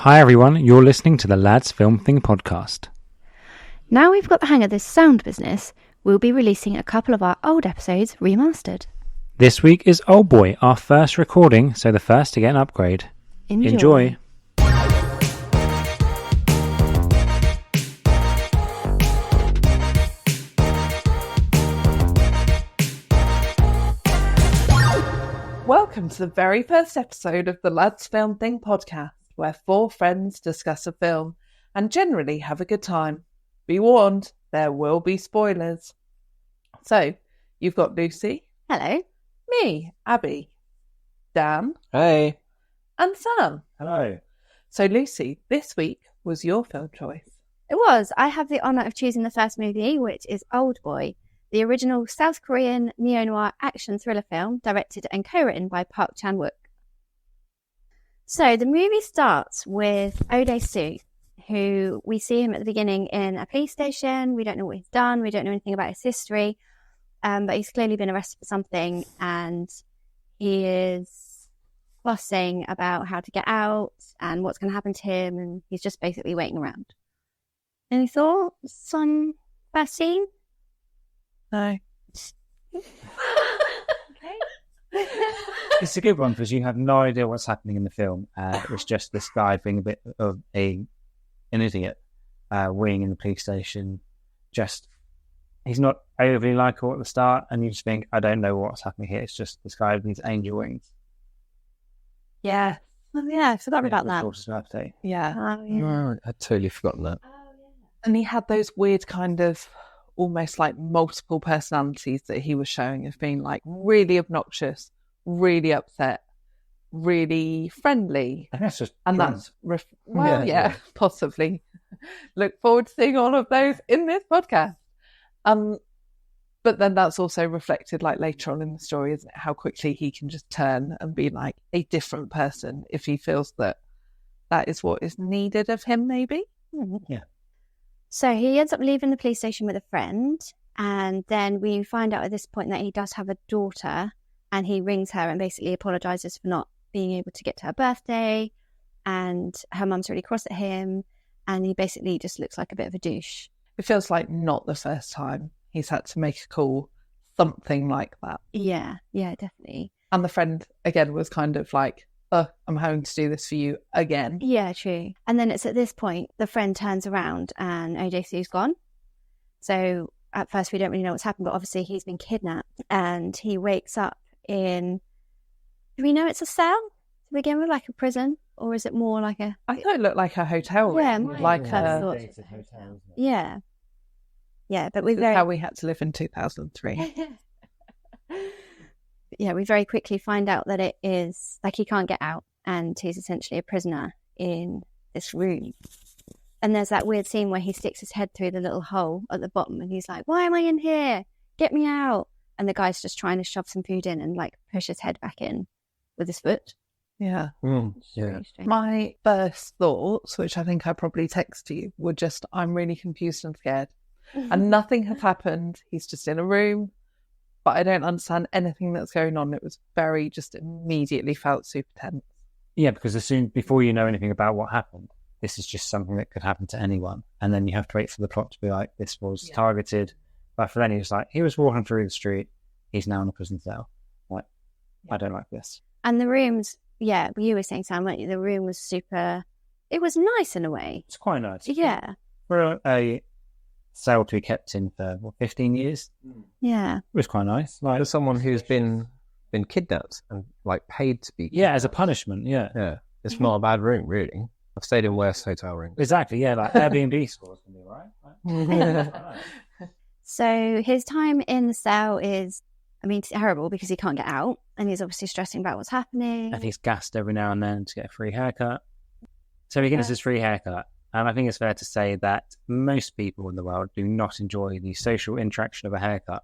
Hi everyone, you're listening to the Lads Film Thing podcast. Now we've got the hang of this sound business, we'll be releasing a couple of our old episodes remastered. This week is Oldboy, our first recording, so the first to get an upgrade. Enjoy. Welcome to the very first episode of the Lads Film Thing podcast, where four friends discuss a film and generally have a good time. Be warned, there will be spoilers. So, you've got Lucy. Hello. Me, Abby. Dan. Hey. And Sam. Hello. So, Lucy, this week was your film choice. It was. I have the honour of choosing the first movie, which is Oldboy, the original South Korean neo-noir action thriller film directed and co-written by Chan-wook. So the movie starts with Oldboy, who we see him at the beginning in a police station. We don't know what he's done. We don't know anything about his history, but he's clearly been arrested for something, and he is fussing about how to get out and what's going to happen to him, and he's just basically waiting around. Any thoughts on that scene? No. It's a good one because you have no idea what's happening in the film. It's just this guy being a bit of an idiot, waiting in the police station. He's not overly likable at the start, and you just think, I don't know what's happening here. It's just this guy with these angel wings. Yeah. Oh, yeah, I forgot about that. Daughter's birthday. Yeah. Oh, yeah. I'd totally forgotten that. And he had those weird kind of almost like multiple personalities that he was showing of being like really obnoxious, really upset, really friendly. And that's just Possibly. Look forward to seeing all of those in this podcast. But then that's also reflected like later on in the story, isn't it? How quickly he can just turn and be like a different person if he feels that that is what is needed of him, maybe. Yeah. So he ends up leaving the police station with a friend, and then we find out at this point that he does have a daughter, and he rings her and basically apologises for not being able to get to her birthday, and her mum's really cross at him, and he basically just looks like a bit of a douche. It feels like not the first time he's had to make a call, something like that. Yeah, definitely. And the friend, again, was kind of like, I'm having to do this for you again. Yeah, true. And then it's at this point, the friend turns around and OJC's gone. So at first we don't really know what's happened, but obviously he's been kidnapped and he wakes up in, do we know it's a cell to begin with, like a prison? Or is it more like a... I thought it looked like a hotel room. Yeah, like hotel. Yeah. Yeah, but we how we had to live in 2003. Yeah, we very quickly find out that it is, like, he can't get out and he's essentially a prisoner in this room. And there's that weird scene where he sticks his head through the little hole at the bottom and he's like, why am I in here? Get me out. And the guy's just trying to shove some food in and, like, push his head back in with his foot. Yeah. Yeah. My first thoughts, which I think I probably texted you, were just, I'm really confused and scared. And nothing has happened. He's just in a room. But I don't understand anything that's going on. It was very, just immediately felt super tense. Yeah, because before you know anything about what happened, this is just something that could happen to anyone. And then you have to wait for the plot to be like, this was targeted. But for then he was like, he was walking through the street. He's now in a prison cell. Like, I don't like this. And the rooms, yeah, you were saying, Sam, weren't you? The room was super, it was nice in a way. It's quite nice. Yeah. For a cell to be kept in for 15 years. Yeah, It was quite nice. Like, For someone who's been kidnapped and like paid to be yeah, as a punishment, yeah. Yeah. It's not a bad room, really. I've stayed in worse hotel rooms. Exactly, yeah, like Airbnb scores can be right. so his time in the cell is, I mean, terrible because he can't get out and he's obviously stressing about what's happening. And he's gassed every now and then to get a free haircut. So he gets his free haircut. And I think it's fair to say that most people in the world do not enjoy the social interaction of a haircut.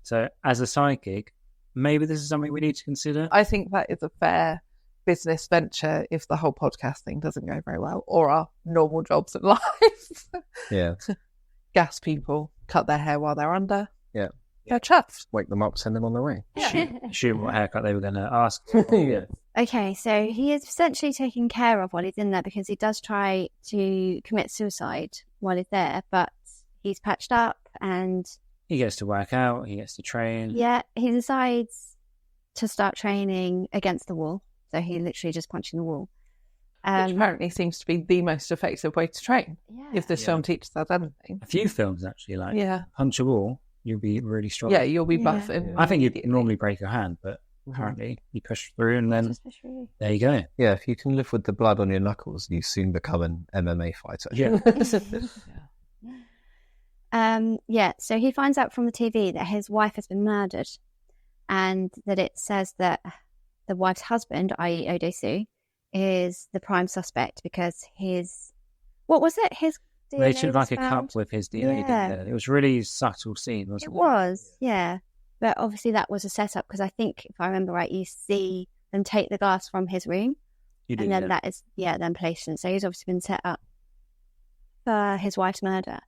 So as a psychic, maybe this is something we need to consider. I think that is a fair business venture if the whole podcast thing doesn't go very well, or our normal jobs in life. Yeah. Gas people, cut their hair while they're under. Yeah. They're chuffed. Wake them up, send them on their way. Shoot what haircut they were going to ask. Yeah. Okay, so he is essentially taken care of while he's in there because he does try to commit suicide while he's there, but he's patched up and He gets to work out, he gets to train. yeah, he decides to start training against the wall. So he literally just punching the wall. Which apparently seems to be the most effective way to train. Yeah. If this film teaches us anything. A few films actually, like Yeah. punch a wall, you'll be really strong. Yeah, you'll be Yeah. buff. I think you'd normally break your hand, but apparently you push through and then Just push through. there you go. Yeah, if you can live with the blood on your knuckles, you soon become an MMA fighter. Yeah. Yeah, so he finds out from the TV that his wife has been murdered and that it says that the wife's husband, i.e. Odesu, is the prime suspect because his... What was it? His DNA They took like was a found? cup with his DNA. Yeah. Didn't they? It was really subtle scene, wasn't It it? was, yeah. But obviously that was a setup because I think, if I remember right, you see them take the glass from his room You did, and then yeah. that is, then placed in. So he's obviously been set up for his wife's murder.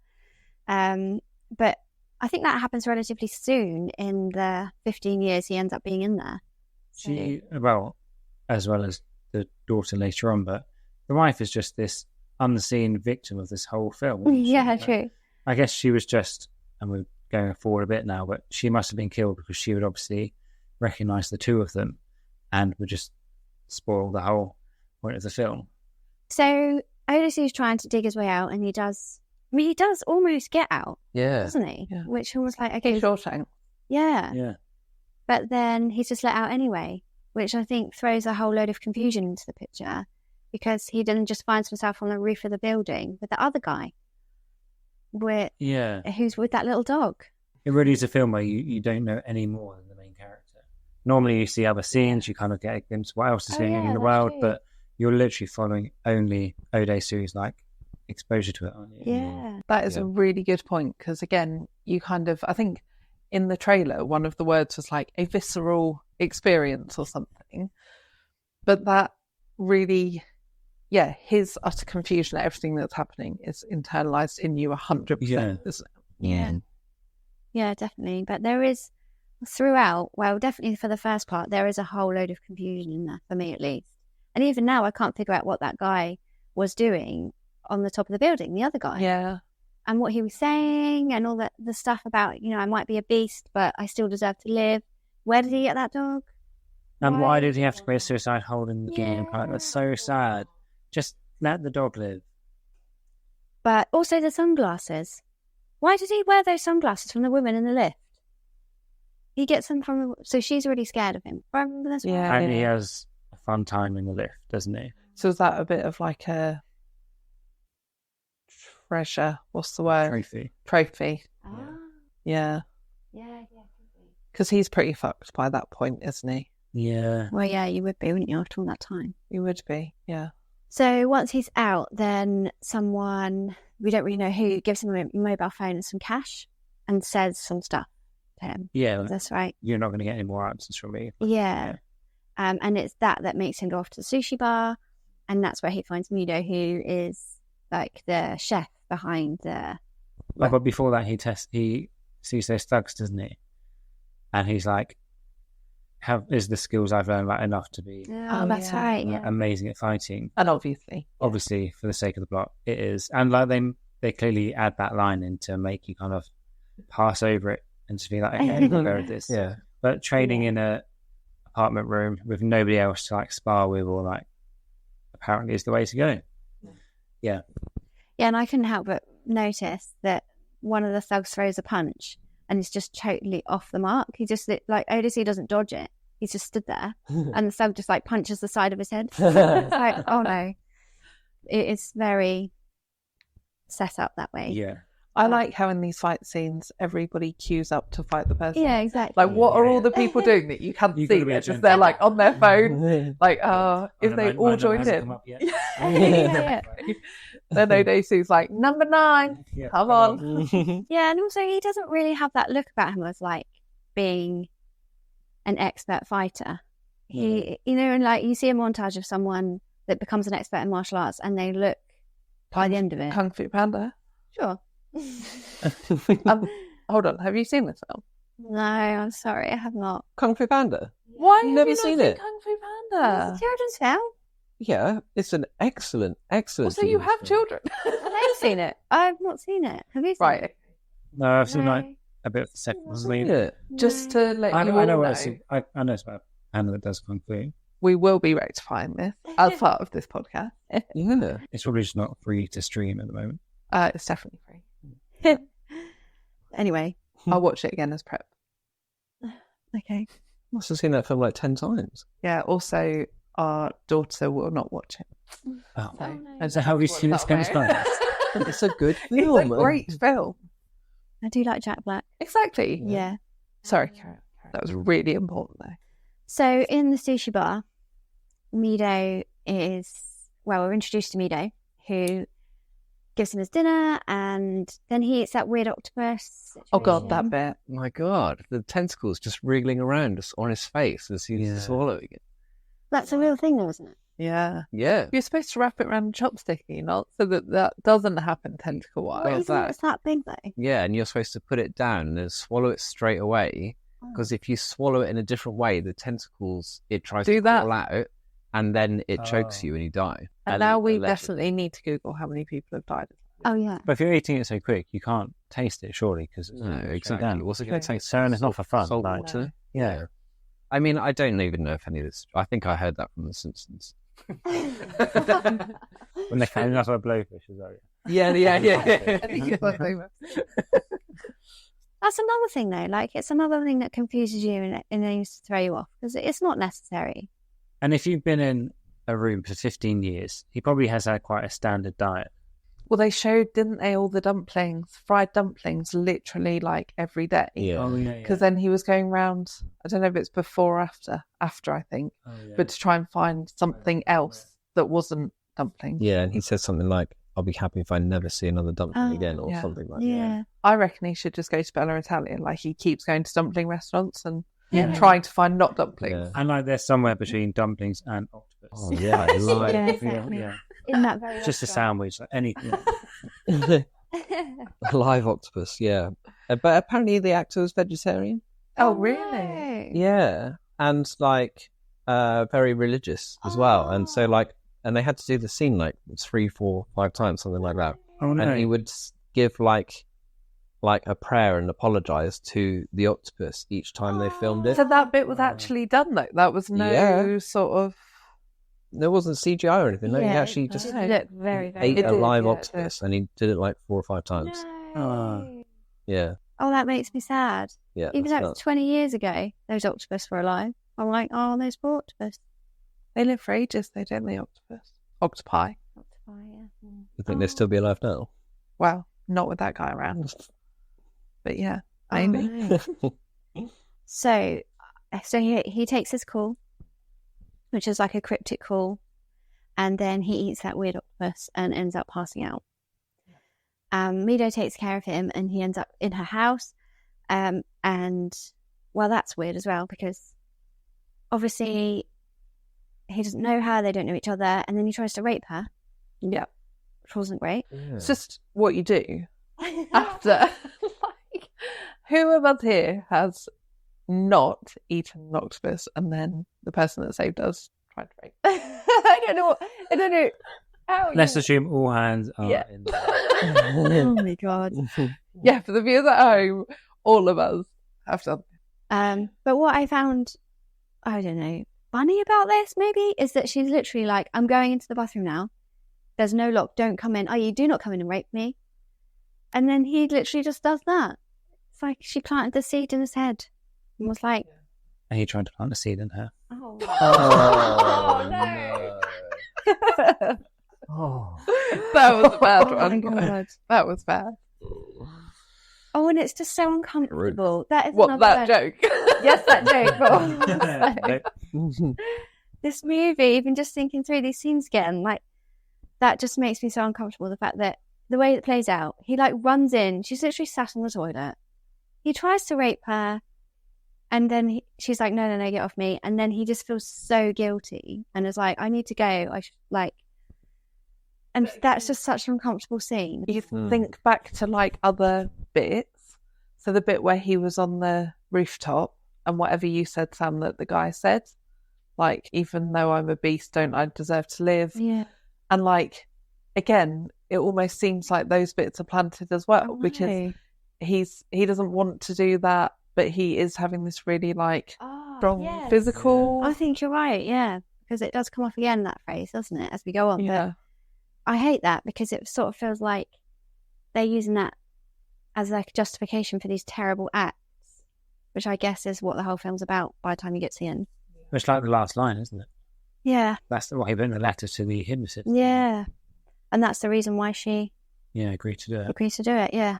But I think that happens relatively soon in the 15 years he ends up being in there. So- As well as the daughter later on, but the wife is just this unseen victim of this whole film. isn't she? Yeah, Like, true. I guess she was just, and we're going forward a bit now, but she must have been killed because she would obviously recognise the two of them and would just spoil the whole point of the film. So Odysseus trying to dig his way out, and he does almost get out, Yeah. doesn't he? Yeah. Which was like, okay, Shawshank. yeah. Yeah. But then he's just let out anyway, which I think throws a whole load of confusion into the picture because he then just finds himself on the roof of the building with the other guy Yeah. who's with that little dog. It really is a film where you don't know any more than the main character. Normally you see other scenes, you kind of get a glimpse of what else is going on in the that's world, true. but you're literally following only Odesu's like exposure to it, aren't you? Yeah. That is Yeah. a really good point because, again, you kind of, I think in the trailer, one of the words was like a visceral experience or something. But that really, his utter confusion at everything that's happening is internalized in you 100%. Yeah. Isn't it? Yeah. Yeah, definitely. But there is throughout, well, definitely for the first part, there is a whole load of confusion in there, for me at least. And even now, I can't figure out what that guy was doing on the top of the building, the other guy. Yeah. And what he was saying and all that, the stuff about, I might be a beast, but I still deserve to live. Where did he get that dog? And why did he have to commit suicide holding the game? Yeah. That's so sad. Just let the dog live. But also the sunglasses. Why did he wear those sunglasses from the woman in the lift? He gets them from the... So she's already scared of him. I remember this one. Yeah. And he has a fun time in the lift, doesn't he? So is that a bit of like a treasure? What's the word? Trophy. Trophy. Ah, Yeah. yeah. Because he's pretty fucked by that point, isn't he? Yeah. Well, yeah, you would be, wouldn't you, after all that time? He would be. Yeah. So once he's out, then someone, we don't really know who, gives him a mobile phone and some cash and says some stuff to him. Yeah. That's right. You're not going to get any more answers from me. Yeah. And it's that makes him go off to the sushi bar, and that's where he finds Mido, who is like the chef behind the... But before that, he sees those thugs, doesn't he? And he's like, is the skills I've learned like enough to be Oh, that's yeah. right, yeah. amazing at fighting? And obviously. Obviously, for the sake of the plot, it is. And like they clearly add that line in to make you kind of pass over it and just be like, okay, I'm aware of this. Yeah. But training in a apartment room with nobody else to like spar with or like apparently is the way to go. Yeah. Yeah, and I couldn't help but notice that one of the thugs throws a punch and it's just totally off the mark. He just, like, Odyssey doesn't dodge it. He's just stood there and the thug just, like, punches the side of his head. It's like, oh, no. It is very set up that way. Yeah. I like how in these fight scenes, everybody queues up to fight the person. Yeah, exactly. Like, what are all the people doing that you can't You've see? gotta be They're a just gentleman. they're like on their phone. Like, if they all joined in. in. Yeah. Then Odesu's like, number 9, Yeah, come on. Yeah, and also he doesn't really have that look about him as, like, being an expert fighter. He, and, like, you see a montage of someone that becomes an expert in martial arts and they look, by the end of it... Kung Fu Panda. Sure. Hold on, have you seen this film? No, I'm sorry, I have not. Kung Fu Panda. Why have Never you not seen seen it? Kung Fu It's Panda? a children's film. Yeah, it's an excellent. Also, you children's have film. children. I've seen it. I've not seen it. Have you seen Right. it? No, I've seen like No. a bit of the second one. Seen it. Just to let I you know, I know all what know, it's. I know it's about Anna that does Kung Fu. we will be rectifying this as part of this podcast. Yeah. It's probably just not free to stream at the moment. It's definitely free. Anyway, I'll watch it again as prep. okay. Must have seen that film like 10 times. Yeah, also, our daughter will not watch it. Oh, Oh, no. and so how have you seen this kind of stuff? It's a good It's film. a great film. I do like Jack Black. Exactly. Yeah. Sorry, Karen. That was really important, though. So in the sushi bar, Mido we're introduced to Mido, who gives him his dinner, and then he eats that weird octopus. Oh, God, situation. that bit. My God, the tentacles just wriggling around just on his face as he's Yeah. swallowing it. That's a real thing, though, isn't it? Yeah. Yeah. You're supposed to wrap it around chopsticky, not so that doesn't happen tentacle-wise. What even it's that big, though? Yeah, and you're supposed to put it down and then swallow it straight away. Because if you swallow it in a different way, the tentacles, it tries Do to that. crawl out and then it chokes Oh. you and you die. And now we allegedly. definitely need to Google how many people have died. Oh, yeah. But if you're eating it so quick, you can't taste it, surely, because it's No, straight exactly. down. What's it going to Okay. taste? So it's not for fun. Salt like, water. yeah. I mean, I don't even know if any of this. I think I heard that from The Simpsons. When they're cutting up a blowfish, is that it? Yeah. I think it's my favourite. That's another thing, though. Like, it's another thing that confuses you and aims to throw you off, because it's not necessary. And if you've been in a room for 15 years, he probably has had quite a standard diet. Well, they showed, didn't they, all the dumplings, fried dumplings, literally like every day. Yeah. yeah. Because then he was going round, I don't know if it's before or after I think, but to try and find something else that wasn't dumplings. Yeah, and he says something like, I'll be happy if I never see another dumpling Oh, again, or yeah. something like that. Yeah. I reckon he should just go to Bella Italia. Like, he keeps going to dumpling restaurants and Yeah. trying to find not dumplings. Yeah. And like they're somewhere between dumplings and octopus. Oh, yeah, I like Yeah, it. exactly. Yeah. In that very Just a restaurant. sandwich, like anything. Live octopus, yeah. But apparently the actor was vegetarian. Oh, really? Yeah. And like very religious as well. And so like, and they had to do the scene like 3, 4, 5 times, something like that. Oh no. And he would give like a prayer and apologize to the octopus each time they filmed it. So that bit was actually done, though. That was no Yeah. sort of... There wasn't CGI or anything. No, he actually it just did look very, very ate It a did, live yeah, it octopus, and he did it like 4 or 5 times. No. Yeah, Oh, that makes me sad. yeah. Even that's though nuts. it's 20 years ago, those octopus were alive. I'm like, oh, those poor octopus. They live for ages, though, don't they, octopus? Octopi. Octopi, yeah. You think they'd still be alive now? Well, not with that guy around. But yeah, Oh, maybe. no. So he takes his call, which is like a cryptic call, and then he eats that weird octopus and ends up passing out. Mido takes care of him, and he ends up in her house. And well, that's weird as well, because obviously he doesn't know her, they don't know each other, and then he tries to rape her, Yeah. which wasn't great. It's just what you do after. Like, who of us here has not eaten an octopus and then the person that saved us tried to rape? I don't know. How Let's you- assume all hands are Yeah. in there. Oh my god. Yeah, for the viewers at home, all of us have done. But what I found, I don't know, funny about this maybe is that she's literally like, I'm going into the bathroom now. There's no lock. Don't come in. Oh, you do not come in and rape me. And then he literally just does that. It's like she planted the seed in his head and was like, And he tried to plant a seed in her. oh, Oh, no. Oh. That was a bad Oh my one. god. That was bad. Oh, and it's just so uncomfortable. That is What, another that word. joke? Yes, that joke. But this movie, even just thinking through these scenes again, like that just makes me so uncomfortable. The fact that the way it plays out, he like runs in, she's literally sat on the toilet. He tries to rape her, and then she's like, no, get off me. And then he just feels so guilty and is like, I need to go. I should like, and that's just such an uncomfortable scene. You think back to like other bits. So the bit where he was on the rooftop and whatever you said, Sam, that the guy said, like, even though I'm a beast, don't I deserve to live? Yeah. And like, again, it almost seems like those bits are planted as well, because he doesn't want to do that, but he is having this really like strong physical. I think you're right, yeah, because it does come off again, that phrase, doesn't it, as we go on. Yeah. But I hate that because it sort of feels like they're using that as like a justification for these terrible acts, which I guess is what the whole film's about by the time you get to the end. It's like the last line, isn't it? Yeah. That's what he put in the letter to the hypnotist. Yeah. And that's the reason why she agreed to do it. agrees to do it, yeah.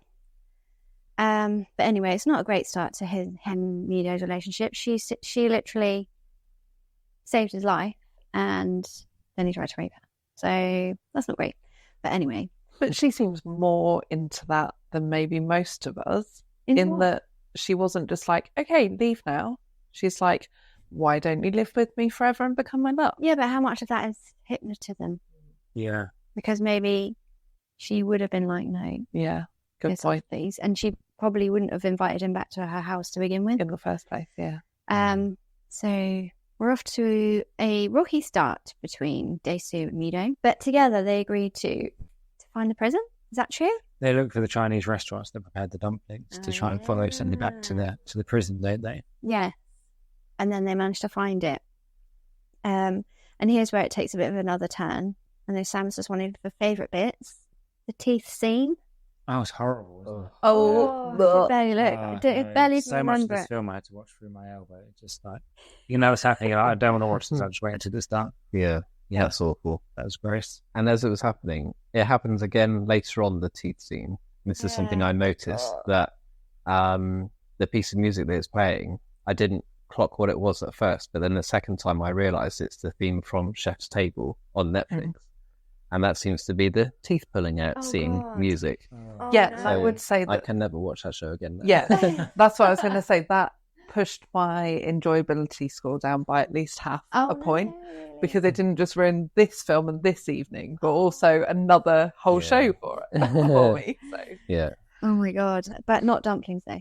But anyway, it's not a great start to him and Mido's relationship. She literally saved his life, and then he tried to rape her. So that's not great. But anyway. But she seems more into that than maybe most of us, in that she wasn't just like, okay, leave now. She's like, why don't you live with me forever and become my love? Yeah, but how much of that is hypnotism? Yeah. Because maybe she would have been like, no. Yeah, good piss point. off, please. And she probably wouldn't have invited him back to her house to begin with. In the first place, yeah. So we're off to a rocky start between Dae-soo and Mido. But together they agreed to find the prison. Is that true? They look for the Chinese restaurants that prepared the dumplings to try and follow somebody back to the prison, don't they? Yeah. And then they managed to find it. And here's where it takes a bit of another turn. And then Sam's just one of the favourite bits. The teeth scene. Oh, it's horrible. Isn't it? Oh, barely look. Barely so much of remember this it. film I had to watch through my elbow. It's just like, you know what's happening. I don't want to watch this. I'll just wait until the start. Yeah, that's awful. That was gross. And as it was happening, it happens again later on, the teeth scene. This is something I noticed, that the piece of music that it's playing, I didn't clock what it was at first, but then the second time I realised it's the theme from Chef's Table on Netflix. And that seems to be the teeth pulling out scene music. Yeah, So I would say I that. can never watch that show again now. Yeah, that's what I was going to say. That pushed my enjoyability score down by at least half a point, because it didn't just ruin this film and this evening, but also another whole show for me. So. Yeah. Oh my God. But not dumplings though.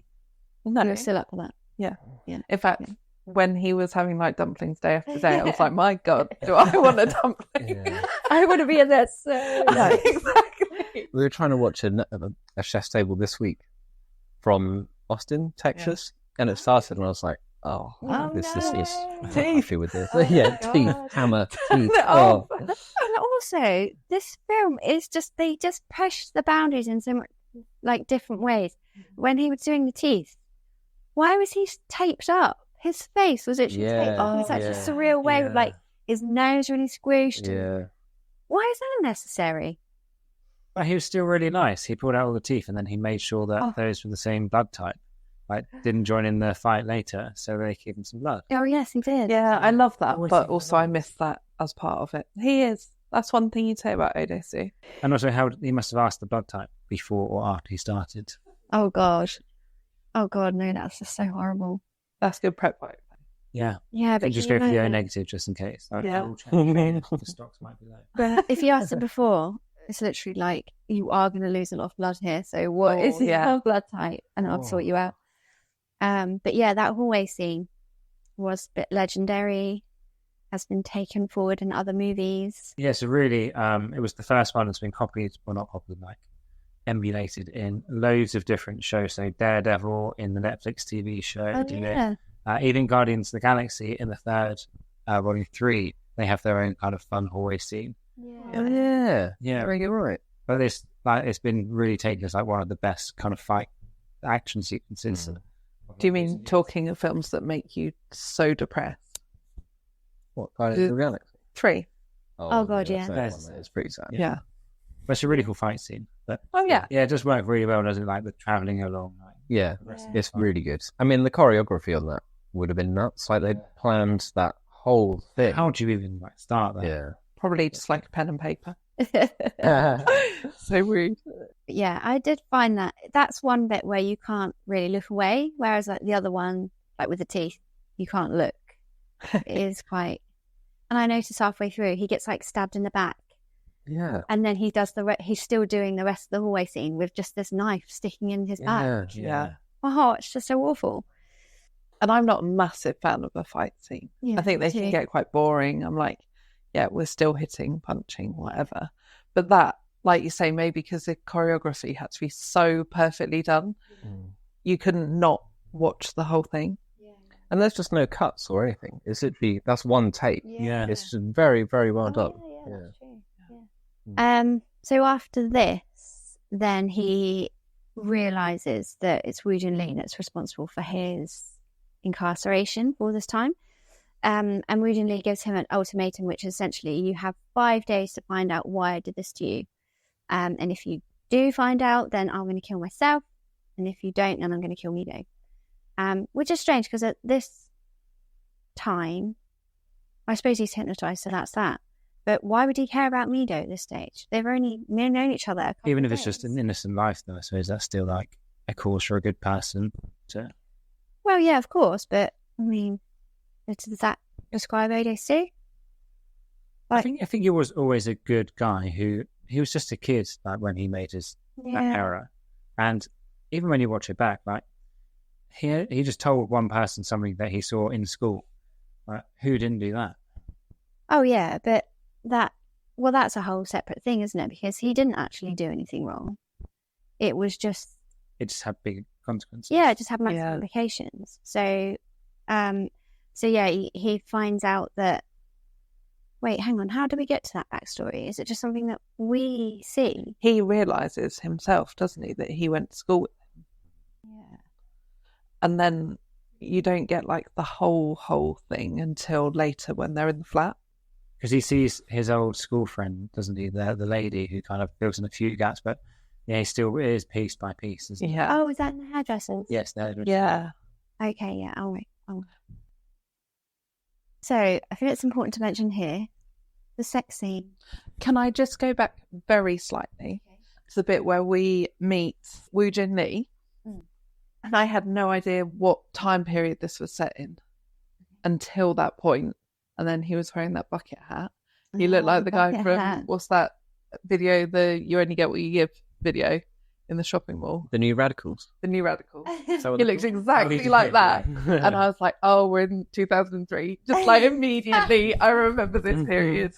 No. You're still up for that. Yeah. Yeah. In fact, when he was having like dumplings day after day, I was like, my God, do I want a dumpling? Yeah. I want to be in there so much. Exactly. We were trying to watch a Chef's Table this week from Austin, Texas, and it started and I was like, this is I'm not happy with this. Teeth, hammer, teeth. Oh. And also, this film is just, they just push the boundaries in so much, like, different ways. When he was doing the teeth, why was he taped up? His face was actually taped up in such a surreal way, with like his nose really squished. Yeah. Why is that necessary? But he was still really nice. He pulled out all the teeth and then he made sure that those were the same blood type. Like, didn't join in the fight later, so they gave him some blood. Oh, yes, he did. Yeah, I love that, Always but think also I missed that as part of it. He is. That's one thing you'd say about Odesu. And also how he must have asked the blood type before or after he started. Oh, God. Oh, God, no, that's just so horrible. That's good prep work. Yeah. Yeah, but And just you go for the know O that- negative just in case. Yeah. The stocks might be low. But if you asked him before, it's literally like, you are going to lose a lot of blood here. So what is your blood type? And I'll sort you out. But yeah, that hallway scene was a bit legendary, has been taken forward in other movies. Yeah, so really, it was the first one that's been copied, well, not copied, like emulated in loads of different shows. So Daredevil in the Netflix TV show, even Guardians of the Galaxy in the third Volume 3, they have their own kind of fun hallway scene. Yeah. Very right. But it's been really taken as like one of the best kind of fight action sequences. Do you mean talking of films that make you so depressed? What, Guardians of the Galaxy? 3. Oh, God, yeah. It's pretty sad. Yeah. But it's a really cool fight scene. But yeah. Yeah, it does work really well, doesn't it? Like the travelling along. Like, Yeah, it's really good. I mean, the choreography on that would have been nuts. Like, they planned that whole thing. How do you even like start that? Yeah. Probably just like a pen and paper. So rude. Yeah, I did find that that's one bit where you can't really look away, whereas like the other one, like with the teeth, you can't look. It is quite. And I noticed halfway through, he gets like stabbed in the back, Yeah. and then he does he's still doing the rest of the hallway scene with just this knife sticking in his back. Yeah. oh, it's just so awful. And I'm not a massive fan of the fight scene. Yeah, I think they can get quite boring. I'm like, yeah, we're still hitting, punching, whatever. But that, like you say, maybe because the choreography had to be so perfectly done, you couldn't not watch the whole thing. Yeah. And there's just no cuts or anything. That's one take. Yeah. It's just very, very well done. Yeah, that's true. Yeah. So after this, then he realizes that it's Woo Jin Lee that's responsible for his incarceration all this time. And Woo Jin Lee gives him an ultimatum, which is essentially, you have 5 days to find out why I did this to you. And if you do find out, then I'm going to kill myself. And if you don't, then I'm going to kill Mido. Which is strange, because at this time, I suppose he's hypnotized, so that's that. But why would he care about Mido at this stage? They've only known each other a couple Even of if it's days. just an innocent life, though, I suppose that's still like a cause for a good person to... Well, yeah, of course, but I mean, does that describe ODC? I think he was always a good guy who... He was just a kid, like, when he made that error. And even when you watch it back, like, he just told one person something that he saw in school. Like, who didn't do that? Oh, yeah, but that's a whole separate thing, isn't it? Because he didn't actually do anything wrong. It was just... It just had big consequences. Yeah, it just had massive implications. So, he finds out that... Wait, hang on. How do we get to that backstory? Is it just something that we see? He realises himself, doesn't he, that he went to school with him. Yeah. And then you don't get like the whole thing until later when they're in the flat. Because he sees his old school friend, doesn't he? The lady who kind of fills in a few gaps, but he still is piece by piece, isn't he? Yeah. Oh, is that in the hairdressers? Yes, the hairdresser. Yeah. Okay, yeah, all right. So, I feel it's important to mention here the sex scene. Can I just go back very slightly to the bit where we meet Woo Jin Lee? And I had no idea what time period this was set in until that point. And then he was wearing that bucket hat. He looked like the guy from, what's that video, the You Only Get What You Give video in the shopping mall. The New Radicals. The New Radicals. So He looks exactly like that. And I was like, oh, we're in 2003. Just like immediately, I remember this period.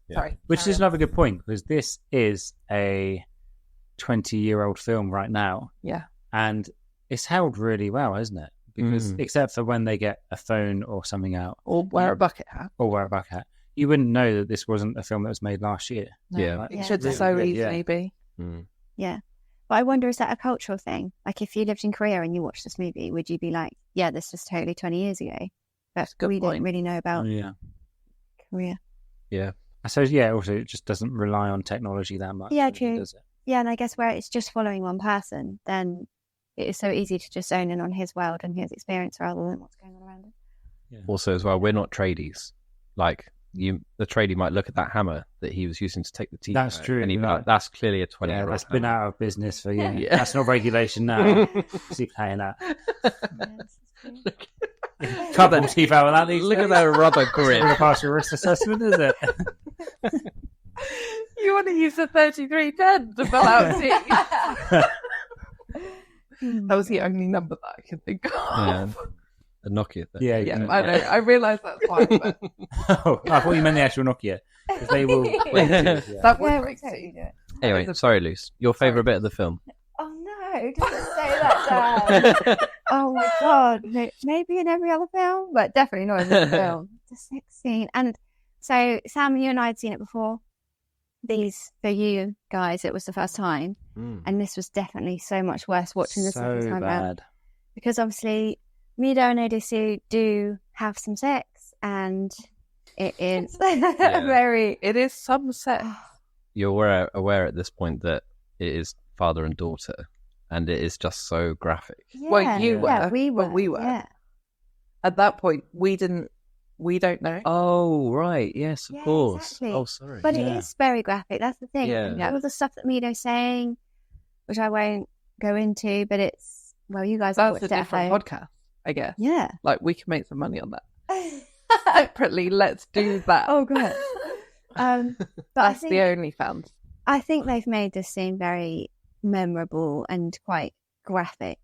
Yeah. Sorry. Which is another good point, because this is a 20-year-old film right now. Yeah. And it's held really well, isn't it? Because except for when they get a phone or something out. Or wear a bucket hat. Or wear a bucket hat. You wouldn't know that this wasn't a film that was made last year. No, Yeah. It should really so good, easily be. Yeah. But I wonder, is that a cultural thing? Like, if you lived in Korea and you watched this movie, would you be like, yeah, this was totally 20 years ago? But we don't really know about Korea. Yeah. I suppose, also it just doesn't rely on technology that much. Yeah, true. Does it? Yeah, and I guess where it's just following one person, then it is so easy to just zone in on his world and his experience rather than what's going on around him. Yeah. Also, as well, we're not tradies. Like, the tradie might look at that hammer that he was using to take the teeth That's out, true, and he'd be right. like, that's clearly a 20-year-old That's been hammer. out of business for years. Yeah. That's not regulation now. Keep paying that. Yeah, Can't pull teeth out of that. These Look at days. that rubber It's grip. going to pass your risk assessment, is it? You want to use the 3310 to fill out teeth. That was the only number that I could think of. Yeah. A Nokia thing. Yeah, Yeah, I know. I realise that's fine, but Oh, I thought you meant the actual Nokia. 'Cause they will. that would we'll break totally teeth. do it. Anyway, sorry, Luce. Your favourite bit of the film? Oh no, don't say that, Dad. Oh my god. No, maybe in every other film, but definitely not in this film. The sex scene. And so, Sam, you and I had seen it before. For you guys, it was the first time. And this was definitely so much worse watching the second time round. bad. Because obviously, Mido and Odysseus do have some sex, and it is very... It is some sex. You're aware at this point that it is father and daughter, and it is just so graphic. Well, you were, Yeah, we were. but we were. Yeah. At that point, we don't know. Oh, right. Yes, of Yeah, course. exactly. Oh, sorry. But it is very graphic. That's the thing. Yeah. And all the stuff that Mido's saying, which I won't go into, but it's, well, you guys have That's watched a it at different home. podcast, I guess. Yeah. Like, we can make some money on that. Separately, let's do that. Oh, God. But That's the OnlyFans. I think they've made this scene very memorable and quite graphic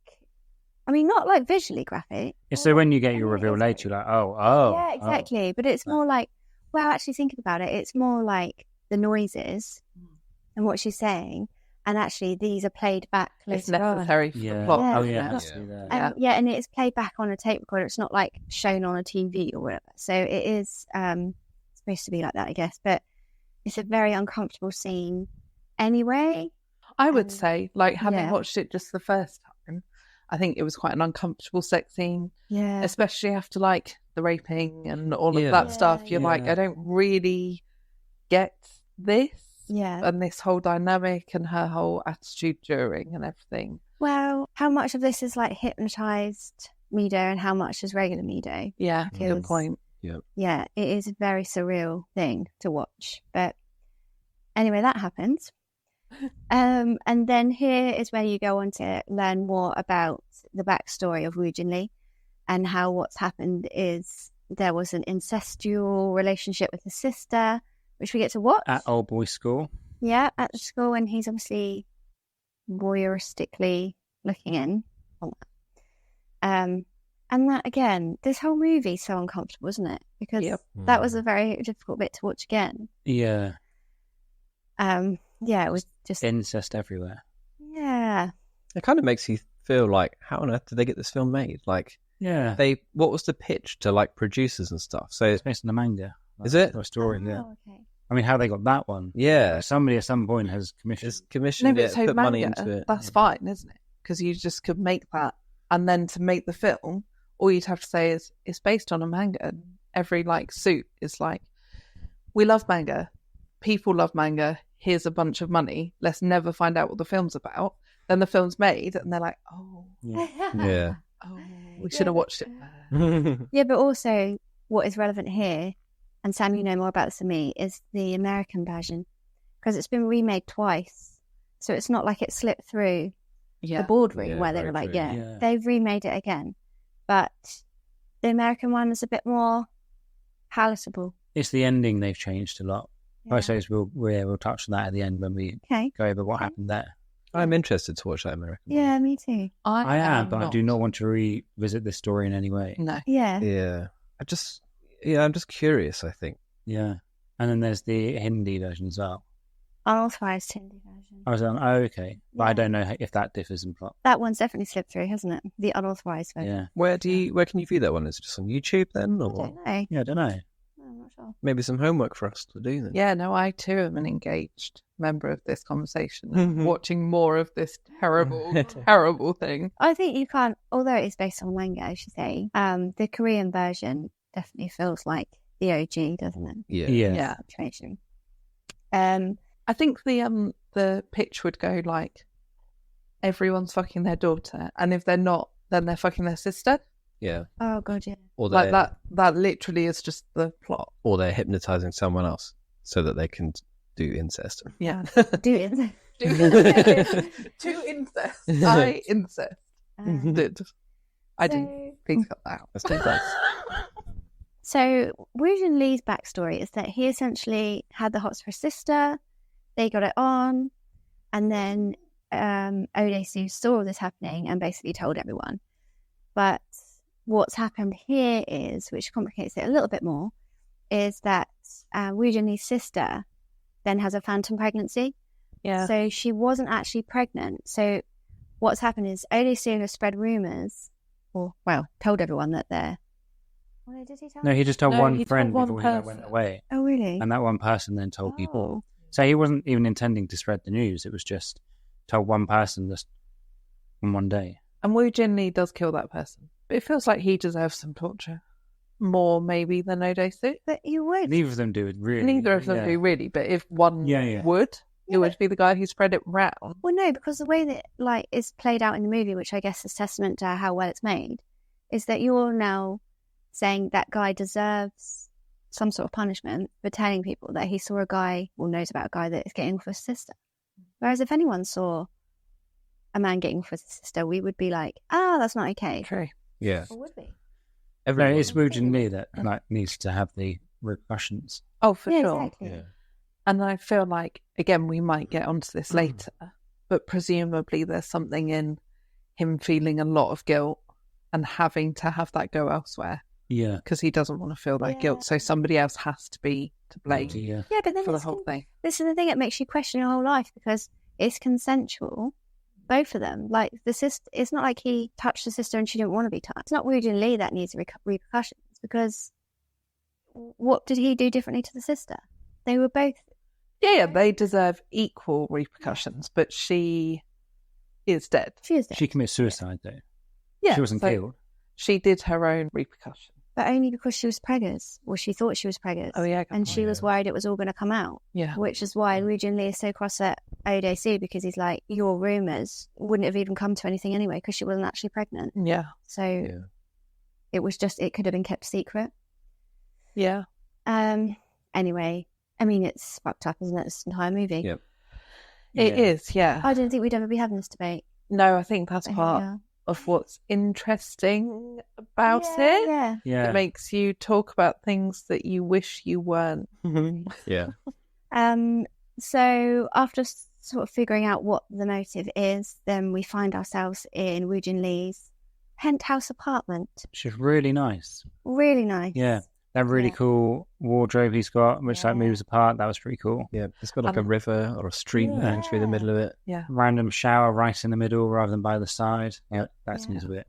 I mean, not like visually graphic. Yeah, so when you get I your mean, reveal it's later, very- you're like, oh. yeah, exactly. But it's more like, well, actually thinking about it, it's more like the noises and what she's saying. And actually, these are played back It's later on. necessary for the plot. Yeah. Oh, isn't yeah, it? it has to be there. And it's played back on a tape recorder. It's not like shown on a TV or whatever. So it is supposed to be like that, I guess. But it's a very uncomfortable scene anyway. I would say, like, having yeah. watched it just the first time, I think it was quite an uncomfortable sex scene, Yeah. especially after, like, the raping and all of Yeah. that stuff. You're like, Yeah. I don't really get this Yeah. and this whole dynamic and her whole attitude during and everything. Well, how much of this is like hypnotized Mido and how much is regular Mido? Yeah, Because- good point. Yeah, it is a very surreal thing to watch. But anyway, that happens. And then here is where you go on to learn more about the backstory of Woo Jin Lee and how what's happened is there was an incestual relationship with his sister, which we get to watch. At Oldboy school. Yeah, at the school, and he's obviously voyeuristically looking in on that. And that, again, this whole movie's so uncomfortable, isn't it? Because Yep. that was a very difficult bit to watch again. Yeah. Yeah, it was just, Incest everywhere. yeah. It kind of makes you feel like, how on earth did they get this film made? Like, Yeah. what was the pitch to like producers and stuff? So It's based on a manga. Is it? Or a story, yeah. Oh, okay. I mean, how they got that one. yeah, Somebody at some point has commissioned. it's No, commissioned but it, so put money manga, into it. that's fine, isn't it? Because you just could make that, and then to make the film, all you'd have to say is it's based on a manga. And every like suit is like, we love manga, people love manga. Here's a bunch of money. Let's never find out what the film's about. Then the film's made, and they're like, oh, Yeah. we should have watched it first. Yeah, but also what is relevant here, and Sam, you know more about this than me, is the American version. Because it's been remade twice. So it's not like it slipped through Yeah, the boardroom Yeah, where they very were like, true. Yeah. they've remade it again. But the American one is a bit more palatable. It's the ending they've changed a lot. Yeah. I suppose we'll touch on that at the end when we Okay. go over what happened there. I'm interested to watch that American one. Yeah, me too. I am, but I do not want to revisit this story in any way. No. Yeah. Yeah. I'm just curious, I think. Yeah. And then there's the Hindi version as well. Unauthorized Hindi version. I was like, oh, okay. But I don't know if that differs in plot. That one's definitely slipped through, hasn't it? The unauthorized version. Yeah. Where can you view that one? Is it just on YouTube then? I Or don't know. Yeah, I don't know. I'm not sure. maybe some homework for us to do then? Yeah, no, I too am an engaged member of this conversation, watching more of this terrible, terrible thing. I think you can't, although it is based on manga, I should say, the Korean version definitely feels like the OG, doesn't it? Yeah. Yeah. Situation. I think the pitch would go like, everyone's fucking their daughter, and if they're not, then they're fucking their sister. Yeah. Oh, God, yeah. Or Like that literally is just the plot. Or they're hypnotizing someone else so that they can do incest. Yeah. Do it. To incest. I incest. Did. I didn't think of that. Let's take that. So Woo Jin Lee's backstory is that he essentially had the hots for his sister. They got it on, and then Odesu saw this happening and basically told everyone. But what's happened here is, which complicates it a little bit more, is that Woo Jin Lee's sister then has a phantom pregnancy. Yeah. So she wasn't actually pregnant. So what's happened is Odesu has spread rumours, or, well, told everyone that they're... What did he tell? No, he just told No, one he told friend one before he person. went away. Oh, really? And that one person then told people. Oh. So he wasn't even intending to spread the news. It was just told one person just in one day. And Woo Jin Lee does kill that person. But it feels like he deserves some torture. More maybe than Odesu. But you would. Neither of them do it really. Neither of them do really, but if one Yeah. would, Yeah, it would be the guy who spread it round. Well, no, because the way that like is played out in the movie, which I guess is testament to how well it's made, is that you're now saying that guy deserves some sort of punishment for telling people that he saw a guy, or knows about a guy that is getting off his sister. Whereas if anyone saw a man getting off his sister, we would be like, that's not okay. True. Yeah. Or would we? No, it's Woo Jin Lee that like needs to have the repercussions. Oh, for Yeah, sure. exactly. Yeah. And I feel like, again, we might get onto this later, but presumably there's something in him feeling a lot of guilt and having to have that go elsewhere Yeah. because he doesn't want to feel that guilt. So somebody else has to be to blame Yeah. Yeah, but then for the whole thing. this is the thing that makes you question your whole life because it's consensual, both of them. Like the sister, it's not like he touched the sister and she didn't want to be touched. It's not Woo-jin Lee that needs repercussions because what did he do differently to the sister? They were both. Yeah, they deserve equal repercussions, but she is dead. She is dead. She committed suicide, though. Yeah, She wasn't so killed. She did her own repercussion. But only because she was pregnant, or she thought she was pregnant. Oh, yeah. And she was worried it was all going to come out. Yeah. Which is why Woo-jin Lee is so cross at ODC because he's like, your rumours wouldn't have even come to anything anyway because she wasn't actually pregnant. Yeah. So it was just, it could have been kept secret. Yeah. Anyway, I mean, it's fucked up, isn't it, this entire movie? Yep. It is, yeah. I didn't think we'd ever be having this debate. No, I think that's part Yeah. of what's interesting about it. Yeah. Yeah. It makes you talk about things that you wish you weren't. Yeah. So after sort of figuring out what the motive is, then we find ourselves in Woo-jin Lee's penthouse apartment. She's really nice. Really nice. Yeah. That really cool wardrobe he's got, which like moves apart. That was pretty cool. Yeah. It's got like a river or a stream running through the middle of it. Yeah. Random shower right in the middle rather than by the side. Yeah, that seems a bit.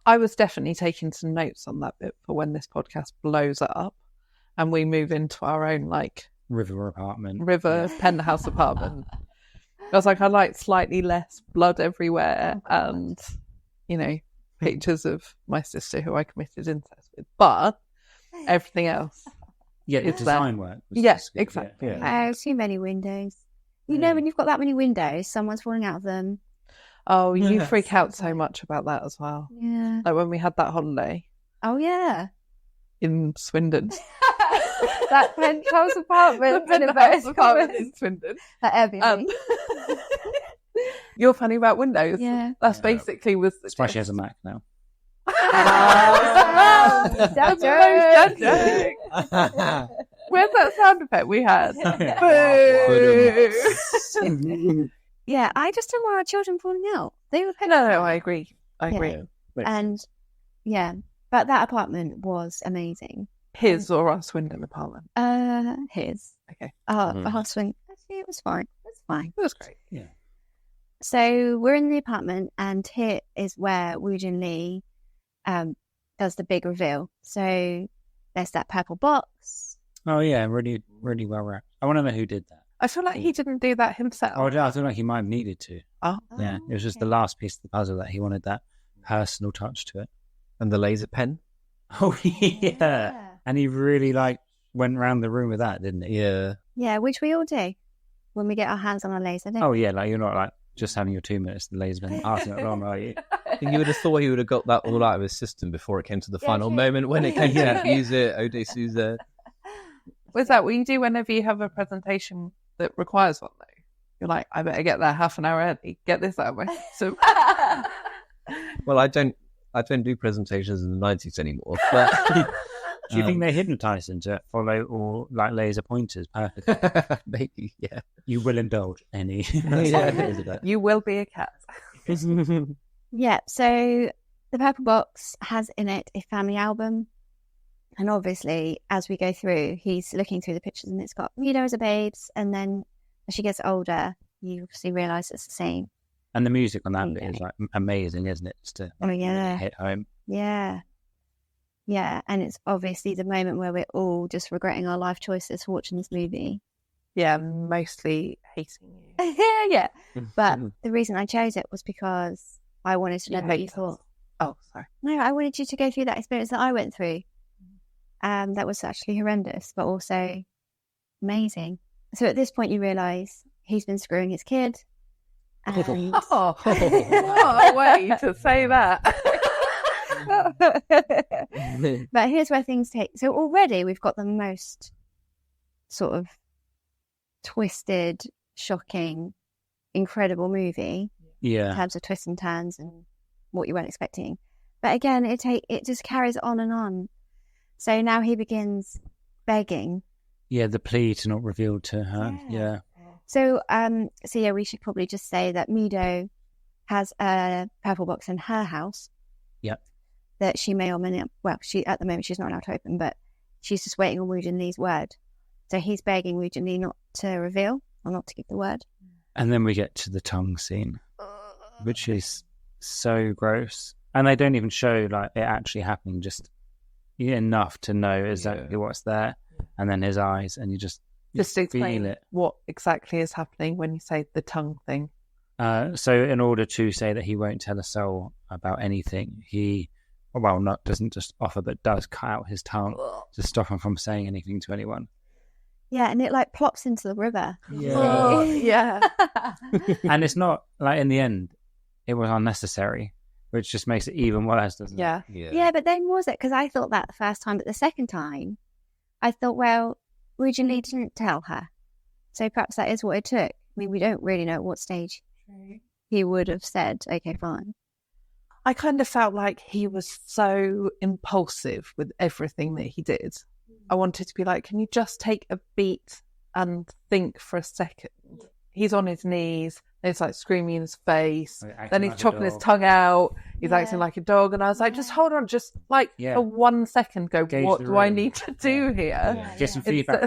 I was definitely taking some notes on that bit for when this podcast blows up and we move into our own like River apartment. river penthouse apartment. I was like, I like slightly less blood everywhere and, you know, pictures of my sister who I committed incest with. But everything else. Yeah, the It's design work. Was Yes, just good. exactly. Yeah. Too many windows. You know, when you've got that many windows, someone's falling out of them. Oh, you freak out so much about that as well. Yeah. Like when we had that holiday Oh, yeah. in Swindon. That penthouse apartment. The penthouse apartment in Swindon. That Airbnb. You're funny about windows. Yeah. That's basically was the That's why she has a Mac now. That's the most judging. Where's that sound effect we had? Boo! Yeah, I just don't want our children falling out. They were No, I agree. I agree. And yeah, but that apartment was amazing. His or our Swindon apartment? His. Okay. Our swing. Actually, it was fine. It was fine. It was great. Yeah. So we're in the apartment, and here is where Woo-jin Lee does the big reveal. So there's that purple box. Oh, yeah. Really, really well wrapped. I want to know who did that. I feel like he didn't do that himself. Oh, I feel like he might have needed to. Oh. Yeah. It was just the last piece of the puzzle that he wanted that personal touch to it. And the laser pen. Oh, yeah. And he really went around the room with that, didn't he? Yeah. Yeah, which we all do when we get our hands on a laser. Don't Oh, we? yeah. You're not just having your 2 minutes, the laser been passing it along, are you? I think you would have thought he would have got that all out of his system before it came to the final moment when it came to use it. Ode Souza. Was that what you do whenever you have a presentation that requires one, though? You're like, I better get there half an hour early. Get this out of my system. Well, I don't do presentations in the 90s anymore. But Do you think they hypnotise him to follow all laser pointers perfectly? maybe, yeah. You will indulge any. You will be a cat. Yeah, so the purple box has in it a family album. And obviously, as we go through, he's looking through the pictures and it's got Mido as a babes. And then as she gets older, you obviously realise it's the same. And the music on that bit is amazing, isn't it? Just to hit home. Yeah. Yeah. And it's obviously the moment where we're all just regretting our life choices for watching this movie. Yeah, mostly hating you. Yeah. But the reason I chose it was because I wanted to know what you thought. Oh, sorry. No, I wanted you to go through that experience that I went through. That was actually horrendous, but also amazing. So at this point, you realise he's been screwing his kid. And... Oh, what a way to say that. But here's where things take. So already we've got the most sort of twisted, shocking, incredible movie in terms of twists and turns and what you weren't expecting. But again, it just carries on and on. So now he begins begging. Yeah, the plea to not reveal to her. Yeah. So, we should probably just say that Mido has a purple box in her house. Yep. That she may or may not, well, at the moment she's not allowed to open, but she's just waiting on Woo Jin Lee's word. So he's begging Woo Jin Lee not to reveal or not to give the word. And then we get to the tongue scene, which is so gross. And they don't even show like it actually happening, just enough to know exactly what's there. And then his eyes, and you just explain feel it. What exactly is happening when you say the tongue thing. So in order to say that he won't tell a soul about anything, he, well, not doesn't just offer, but does cut out his tongue to stop him from saying anything to anyone. Yeah, and it like plops into the river. Oh, yeah. And it's not like in the end, it was unnecessary, which just makes it even worse, doesn't it? Yeah, but then was it? Because I thought that the first time, but the second time, I thought, well, Woo Jin Lee didn't tell her. So perhaps that is what it took. I mean, we don't really know at what stage he would have said, okay, fine. I kind of felt like he was so impulsive with everything that he did. I wanted to be like, can you just take a beat and think for a second? He's on his knees, there's like screaming in his face, then he's chopping his tongue out, he's acting like a dog, and I was like, just hold on, just like for 1 second, go, what do I need to do here? Get some feedback.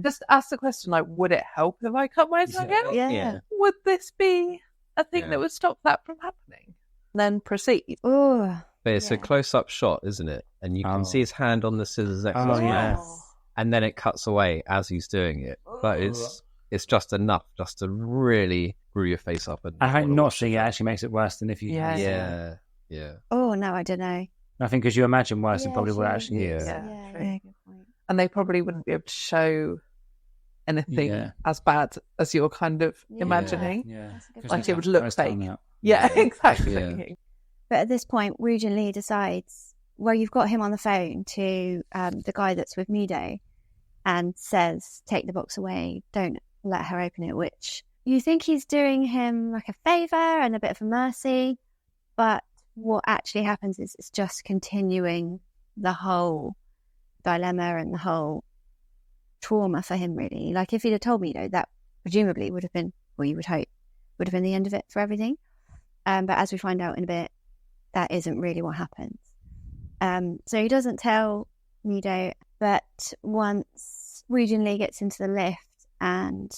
Just ask the question, like, would it help if I cut my tongue out? Yeah. Would this be a thing that would stop that from happening? Then proceed. Oh, But it's a close-up shot, isn't it? And you can see his hand on the scissors next to his yes. mouth, and then it cuts away as he's doing it. But it's just enough just to really screw your face up. And I think not seeing it actually makes it worse than if you. Yeah. Oh, no, I don't know. I think because you imagine worse, it probably would actually. Yeah, good point. And they probably wouldn't be able to show anything as bad as you're kind of imagining. Yeah. Like it would look fake. Yeah, exactly. Yeah. But at this point, Woo Jin Lee decides, well, you've got him on the phone to the guy that's with Mido and says, take the box away, don't let her open it, which you think he's doing him like a favour and a bit of a mercy, but what actually happens is it's just continuing the whole dilemma and the whole trauma for him, really. Like if he'd have told Mido, that presumably would have been, well, you would hope, would have been the end of it for everything. But as we find out in a bit, that isn't really what happens. So he doesn't tell Mido, but once Woo Jin Lee gets into the lift, and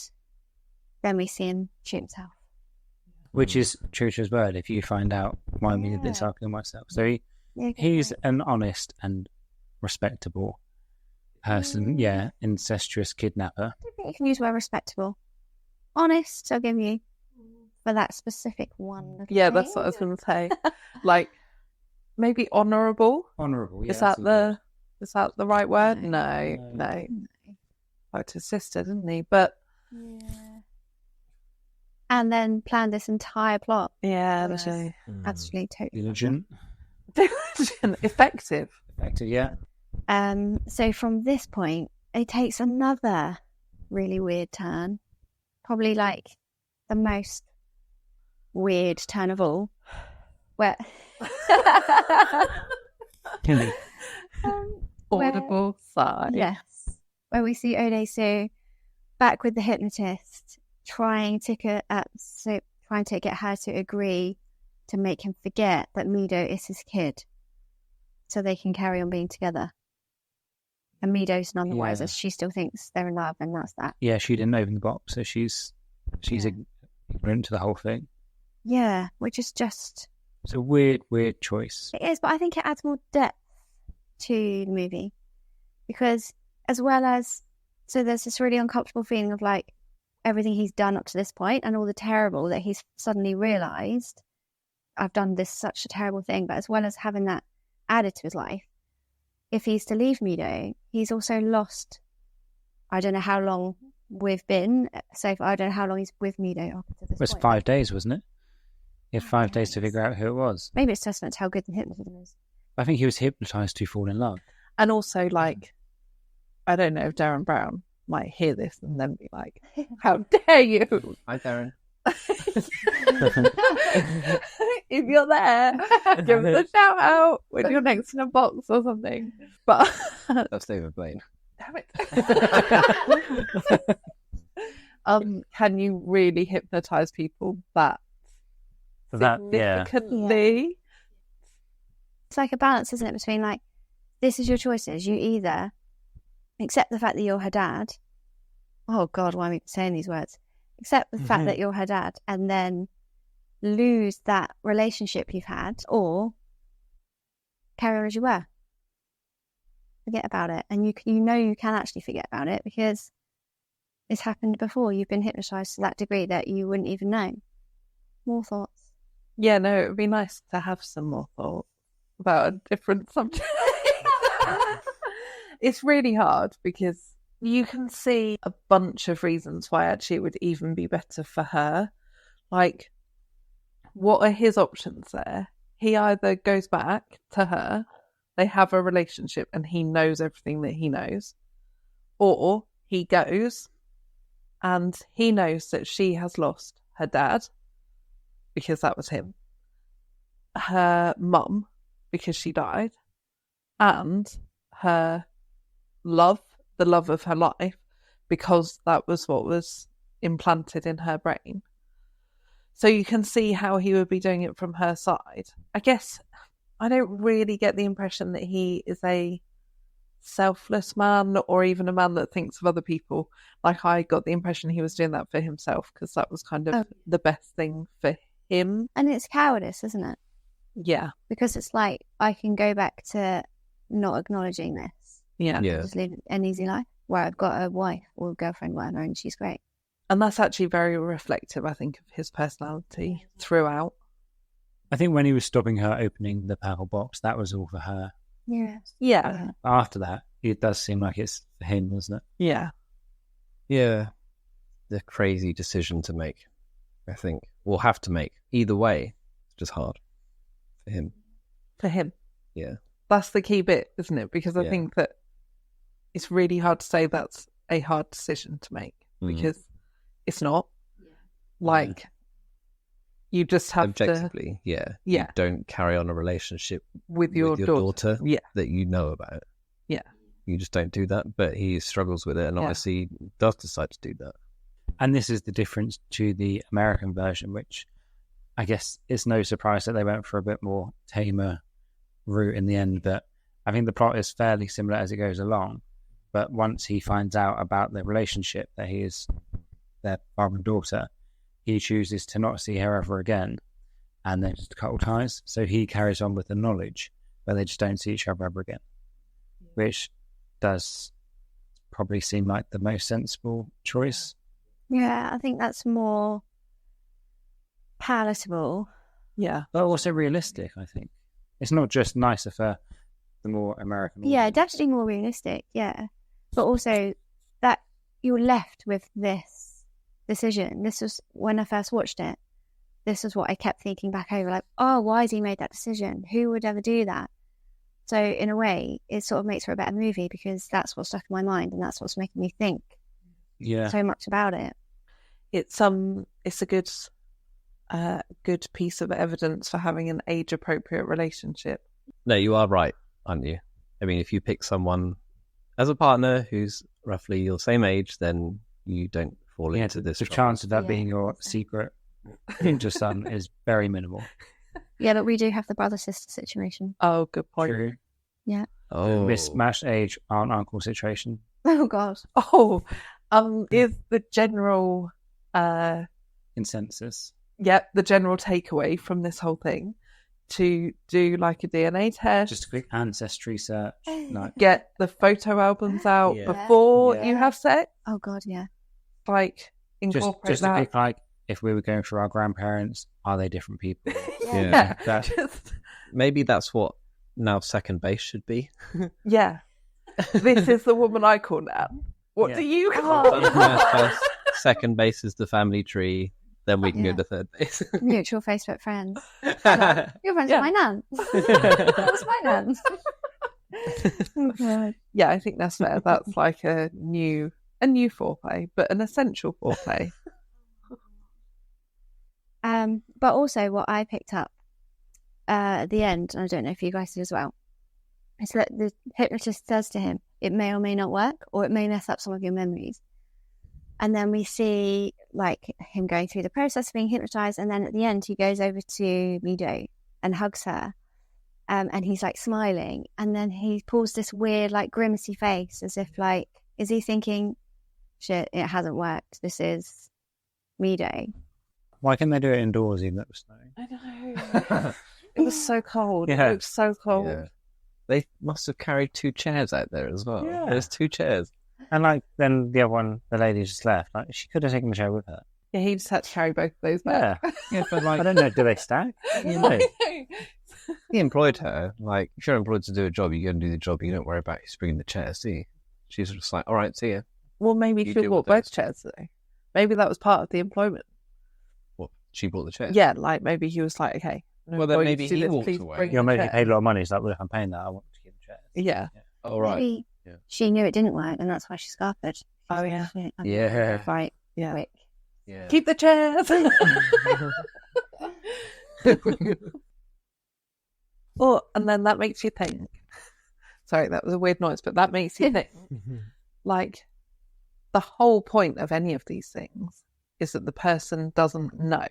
then we see him shoot himself. Which is true to his word. If you find out why me did this, I'll kill myself. So he's an honest and respectable person. Yeah, incestuous kidnapper. I don't think you can use the word respectable. Honest, I'll give you. For that specific one. Yeah, that's what I was going to say. Like, maybe honourable. Honourable, yeah. Is that the right word? No. Like his sister, didn't he? But and then planned this entire plot. yeah, Absolutely, totally. Diligent. Effective. Yeah. So from this point, it takes another really weird turn. Probably like the most weird turn of all, where audible sigh. Yes, where we see Odesu back with the hypnotist, trying to get her to agree to make him forget that Mido is his kid, so they can carry on being together. And Mido's none the wiser. She still thinks they're in love, and that's that. Yeah, she didn't open the box, so she's ignorant to the whole thing. Yeah, which is just... It's a weird choice. It is, but I think it adds more depth to the movie. Because as well as... So there's this really uncomfortable feeling of like everything he's done up to this point and all the terrible that he's suddenly realised, I've done such a terrible thing. But as well as having that added to his life, if he's to leave Mido, he's also lost... I don't know how long we've been so far. I don't know how long he's with Mido up to this point. It was 5 days, wasn't it? He had 5 days to figure out who it was. Maybe it's testament to how good the hypnotism is. I think he was hypnotised to fall in love. And also, like, I don't know if Darren Brown might hear this and then be like, how dare you? Hi, Darren. If you're there, give us a shout out when you're next in a box or something. But That's David Blaine. Damn it. Can you really hypnotise people that That, yeah. significantly. It's like a balance, isn't it, between like, this is your choices. You either accept the fact that you're her dad. Oh God, why am I saying these words? Accept the fact that you're her dad and then lose that relationship you've had, or carry on as you were. Forget about it. And you know you can actually forget about it because it's happened before. You've been hypnotised to that degree that you wouldn't even know. More thoughts? Yeah, no, it would be nice to have some more thought about a different subject. It's really hard because you can see a bunch of reasons why actually it would even be better for her. Like, what are his options there? He either goes back to her, they have a relationship and he knows everything that he knows, or he goes and he knows that she has lost her dad because that was him, her mum because she died, and her love, the love of her life, because that was what was implanted in her brain. So you can see how he would be doing it from her side. I guess I don't really get the impression that he is a selfless man or even a man that thinks of other people. Like, I got the impression he was doing that for himself because that was kind of the best thing for him. And it's cowardice, isn't it? Yeah. Because it's like, I can go back to not acknowledging this. Yeah. Yeah. Just live an easy life where I've got a wife or a girlfriend, whatever, and she's great. And that's actually very reflective, I think, of his personality throughout. I think when he was stopping her opening the purple box, that was all for her. Yeah. Yeah. After that, it does seem like it's for him, doesn't it? Yeah. Yeah. The crazy decision to make, I think. We'll have to make. Either way, it's just hard for him. For him. Yeah. That's the key bit, isn't it? Because I Yeah. think that it's really hard to say that's a hard decision to make because it's not. Like, you just have Objectively, to... yeah. Yeah. You don't carry on a relationship With your daughter. Yeah. that you know about. Yeah. You just don't do that, but he struggles with it and obviously does decide to do that. And this is the difference to the American version, which I guess it's no surprise that they went for a bit more tamer route in the end. But I think the plot is fairly similar as it goes along. But once he finds out about the relationship that he is their father and daughter, he chooses to not see her ever again and then just cut all ties. So he carries on with the knowledge, but they just don't see each other ever again, which does probably seem like the most sensible choice. Yeah, I think that's more palatable. Yeah. But also realistic, I think. It's not just nicer for the more American Yeah, audience. definitely more realistic, yeah. But also that you're left with this decision. This was when I first watched it. This was what I kept thinking back over, like, oh, why has he made that decision? Who would ever do that? So in a way, it sort of makes for a better movie because that's what's stuck in my mind and that's what's making me think so much about it. It's a good piece of evidence for having an age-appropriate relationship. No, you are right, aren't you? I mean, if you pick someone as a partner who's roughly your same age, then you don't fall into this. The trouble. chance of that being your secret ninja son is very minimal. Yeah, but we do have the brother-sister situation. Oh, good point. True. Yeah. Oh, Mismatched age aunt-uncle situation. Oh, God. Oh, is the general... Consensus. the general takeaway from this whole thing to do like a DNA test, Just a quick ancestry search. Like, get the photo albums out Yeah. before Yeah. you have sex, Oh, God, yeah. like incorporate just a that. quick, like, if we were going through our grandparents, are they different people? Yeah. That- Just, maybe that's what now second base should be. yeah. This is the woman I call Nan. What Yeah. do you call First, second base is the family tree. Then we can Yeah. go to third base. Mutual Facebook friends. Your friends Yeah. with my nan. That was my nan. Oh, God. Yeah, I think that's fair. That's like a new foreplay, but an essential foreplay. But also what I picked up at the end, and I don't know if you guys did as well, is that the hypnotist says to him, it may or may not work, or it may mess up some of your memories. And then we see like him going through the process of being hypnotized. And then at the end, he goes over to Mido and hugs her. And he's like smiling. And then he pulls this weird, like grimacy face as if like, is he thinking, shit, it hasn't worked. This is Mido. Why can't they do it indoors even though it was snowing? I know. It was so cold. Yeah. It was so cold. Yeah. They must have carried 2 chairs out there as well. Yeah. There's 2 chairs. And like then the other one, the lady just left. Like she could have taken the chair with her. Yeah, he just had to carry both of those Yeah, back. yeah, but like I don't know, do they stack? You know. He employed her. Like, if you're employed to do a job, you go and do the job. You don't worry about who's bringing the chairs, do you? She's just like, all right, see ya. Well, maybe You she deal bought with both those. chairs today. Maybe that was part of the employment. What? She bought the chairs? Yeah, like maybe he was like, okay. Well, then boy, maybe you do he this, walked please away. bring You're the maybe chair. paid a lot of money. It's like, well, if I'm paying that, I want to keep the chairs. Yeah. Oh, right. Maybe Yeah. she knew it didn't work and that's why she scarpered. Oh, yeah. Yeah. Right, Yeah. quick. Yeah. Keep the chairs. Oh, and then that makes you think. Sorry, that was a weird noise, but that makes you think. Like, the whole point of any of these things is that the person doesn't know.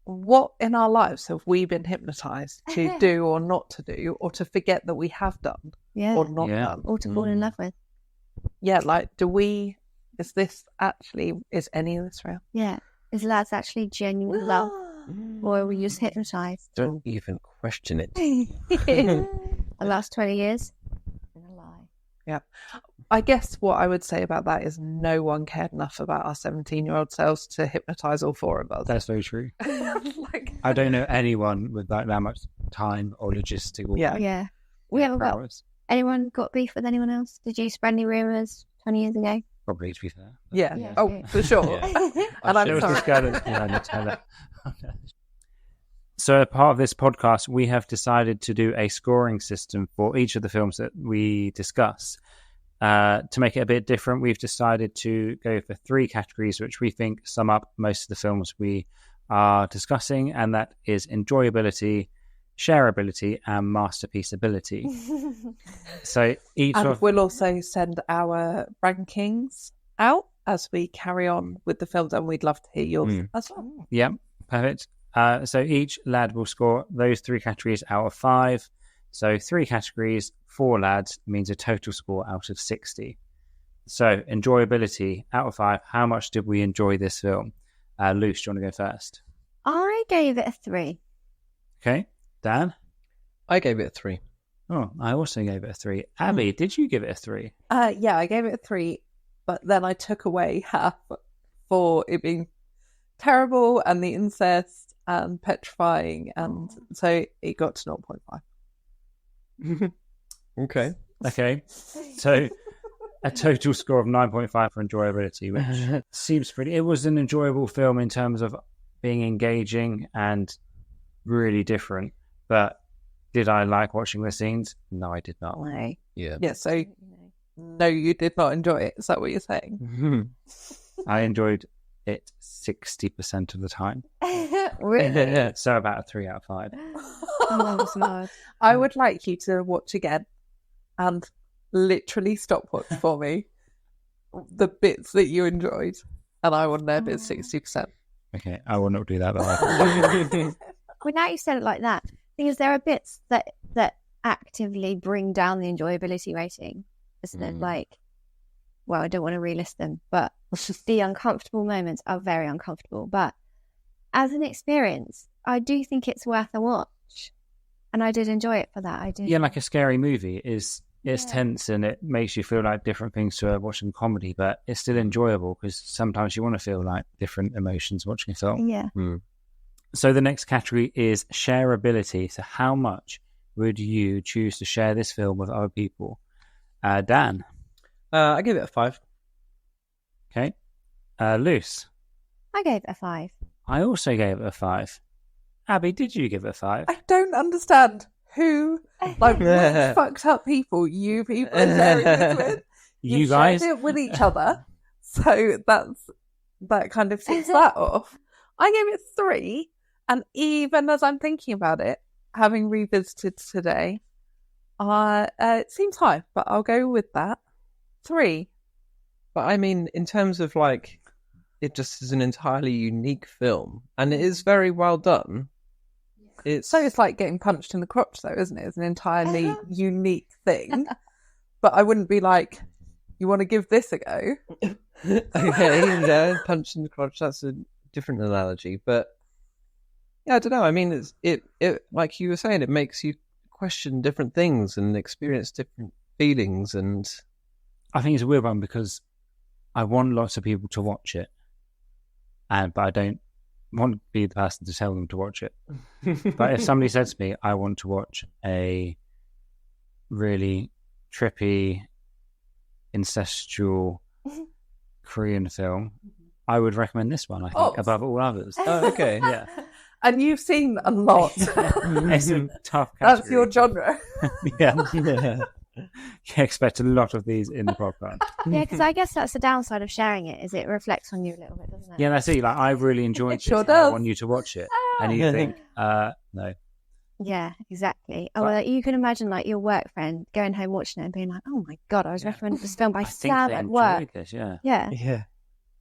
What in our lives have we been hypnotized to do or not to do, or to forget that we have done Yeah. or not Yeah. done? Or to fall in love with. Yeah, like, is any of this real? Yeah. Is lads actually genuine love? Or are we just hypnotized? Don't even question it. The last 20 years? Been a lie. Yeah. I guess what I would say about that is no one cared enough about our 17-year-old selves to hypnotize all 4 of us. That's very true. Like, I don't know anyone with like that much time or logistical. Yeah. Yeah. We haven't got prowess. anyone got beef with anyone else? Did you spread any rumours 20 years ago? Probably, to be fair. yeah. Yeah. Oh, for sure. Yeah. And There I'm was sorry. this guy that Nutella. So, as part of this podcast, we have decided to do a scoring system for each of the films that we discuss. To make it a bit different, we've decided to go for 3 categories, which we think sum up most of the films we are discussing, and that is enjoyability, shareability, and masterpieceability. So, each And of we'll also send our rankings out as we carry on with the films, and we'd love to hear yours as well. yeah, perfect. So each lad will score those 3 categories out of 5. So 3 categories, 4 lads means a total score out of 60. So enjoyability out of 5. How much did we enjoy this film? Luce, do you want to go first? I gave it a 3. Okay, Dan. I gave it a 3. Oh, I also gave it a 3. Abby, did you give it a 3? Yeah, I gave it a 3, but then I took away half for it being terrible and the incest and petrifying, and so it got to 0.5. Okay. Okay, so a total score of 9.5 for enjoyability, which seems pretty. It was an enjoyable film in terms of being engaging and really different. But did I like watching the scenes? No, I did not. No. Yeah. Yeah, so no, you did not enjoy it. Is that what you're saying? I enjoyed it 60% of the time. Really? So about a 3 out of 5. Oh, that was mad. I would like you to watch again and literally stopwatch for me the bits that you enjoyed, and I will know if it's 60%. Okay, I will not do that. But Well, now you said it like that, because there are bits that actively bring down the enjoyability rating, isn't it? Like, well, I don't want to relist them, but the uncomfortable moments are very uncomfortable. But as an experience, I do think it's worth a watch, and I did enjoy it for that. I did. yeah, like a scary movie it's Yeah. tense and it makes you feel like different things to watching comedy, but it's still enjoyable because sometimes you want to feel like different emotions watching a film. Yeah. So the next category is shareability. So how much would you choose to share this film with other people? Dan. I gave it a 5. Okay. Luce. I gave it a 5. I also gave it a 5. Abby, did you give it a 5? I don't understand who, like, which fucked up people you people are sharing this with. You You've guys. shared it with each other, so that kind of sets that off. I gave it 3, and even as I'm thinking about it, having revisited today, it seems high, but I'll go with that. 3. But I mean, in terms of like, it just is an entirely unique film, and it is very well done. So it's like getting punched in the crotch, though, isn't it? It's an entirely unique thing. But I wouldn't be like, you want to give this a go? Okay, yeah, punch in the crotch. That's a different analogy, but yeah, I don't know. I mean, it like you were saying, it makes you question different things and experience different feelings, and I think it's a weird one because I want lots of people to watch it, but I don't want to be the person to tell them to watch it. But if somebody said to me, I want to watch a really trippy, incestual Korean film, I would recommend this one, I think, above all others. oh, okay, Yeah. And you've seen a lot. It's a tough category. That's your genre. Yeah. You expect a lot of these in the podcast. Yeah, because I guess that's the downside of sharing it, is it reflects on you a little bit, doesn't it? Yeah, that's it. Like, I really enjoyed It this. sure and I does. want you to watch it. And you think, no. Yeah, exactly. Oh, well, you can imagine like your work friend going home watching it and being like, "Oh my god, I was recommended this film by I think Sam they at enjoyed work." this, yeah. Yeah, yeah.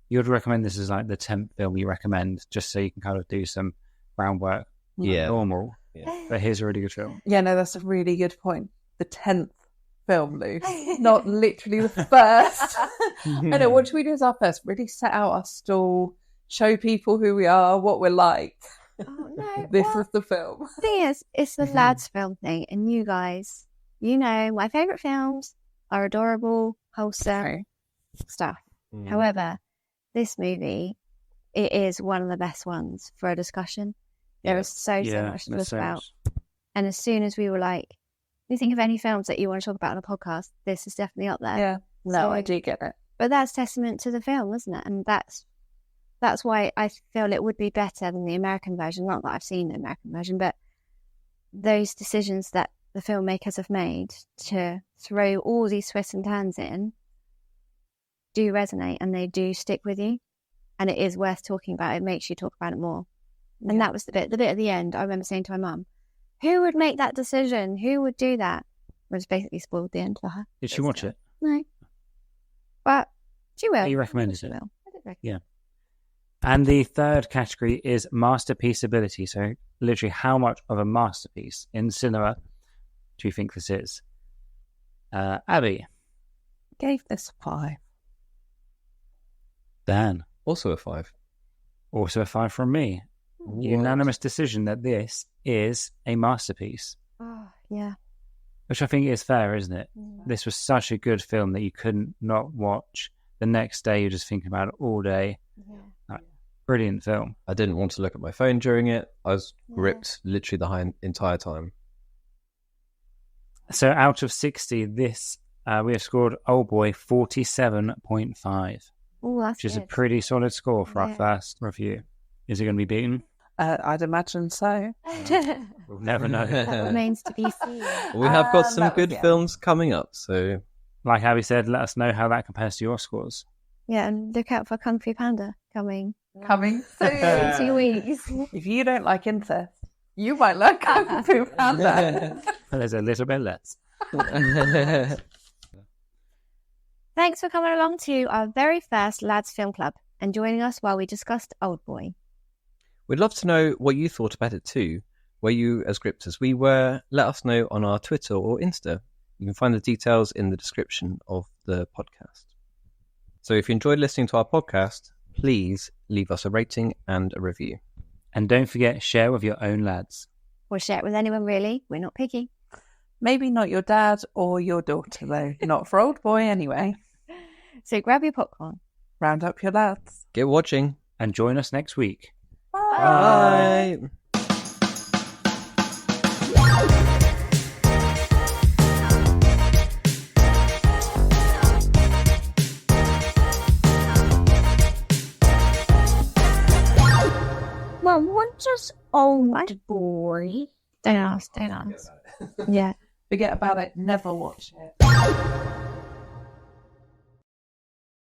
You'd recommend this as like the 10th film you recommend, just so you can kind of do some groundwork. Yeah. Normal. Yeah. But here's a really good film. Yeah, no, that's a really good point. The 10th film, Lou. Not literally the first. I know, what should we do as our first? Really set out our stall, show people who we are, what we're like. Oh no! This is the film. The thing is, it's the lads film thing, and you guys, you know, my favourite films are adorable, wholesome stuff. Mm. However, this movie, it is one of the best ones for a discussion. There is so much to talk about. And as soon as we were like, you think of any films that you want to talk about on a podcast, this is definitely up there. Yeah. No, So- I do get it. But that's testament to the film, isn't it? And that's why I feel it would be better than the American version. Not that I've seen the American version, but those decisions that the filmmakers have made to throw all these twists and turns in do resonate, and they do stick with you. And it is worth talking about. It makes you talk about it more. And that was the bit at the end. I remember saying to my mum, who would make that decision? Who would do that? Was basically spoiled the end for her. Did she watch it? No. But she will. You recommended She it? will. I did recommend Yeah. And the third category is masterpiece ability. So literally, how much of a masterpiece in cinema do you think this is? Abby. Gave this 5. Dan. Also a 5. Also a 5 from me. Unanimous decision that this is a masterpiece, Oh, yeah. which I think is fair, isn't it? This was such a good film that you couldn't not watch. The next day, you're just thinking about it all day. Yeah. Brilliant film. I didn't want to look at my phone during it. I was gripped literally the entire time. So out of 60, this we have scored Oldboy 47.5, Oh, that's which is a good. pretty solid score for our Yeah. first review. Is it going to be beaten? I'd imagine so. We'll never know. That remains to be seen. We have got some that was good the end. films coming up, so Like Abby said, let us know how that compares to your scores. Yeah, and look out for Kung Fu Panda coming Coming soon. in 2 weeks. If you don't like incest, you might like Kung Fu Panda. There's a little bit less. Thanks for coming along to our very first Lads Film Club and joining us while we discussed Oldboy. we'd love to know what you thought about it too. Were you as gripped as we were? Let us know on our Twitter or Insta. You can find the details in the description of the podcast. So if you enjoyed listening to our podcast, please leave us a rating and a review. And don't forget, share with your own lads. Or share it with anyone, really. We're not picky. Maybe not your dad or your daughter, though. Not for Oldboy, anyway. So grab your popcorn. Round up your lads. Get watching. And join us next week. Bye. Mum, what does Oldboy? Don't ask. Yeah. Forget about it. Never watch it.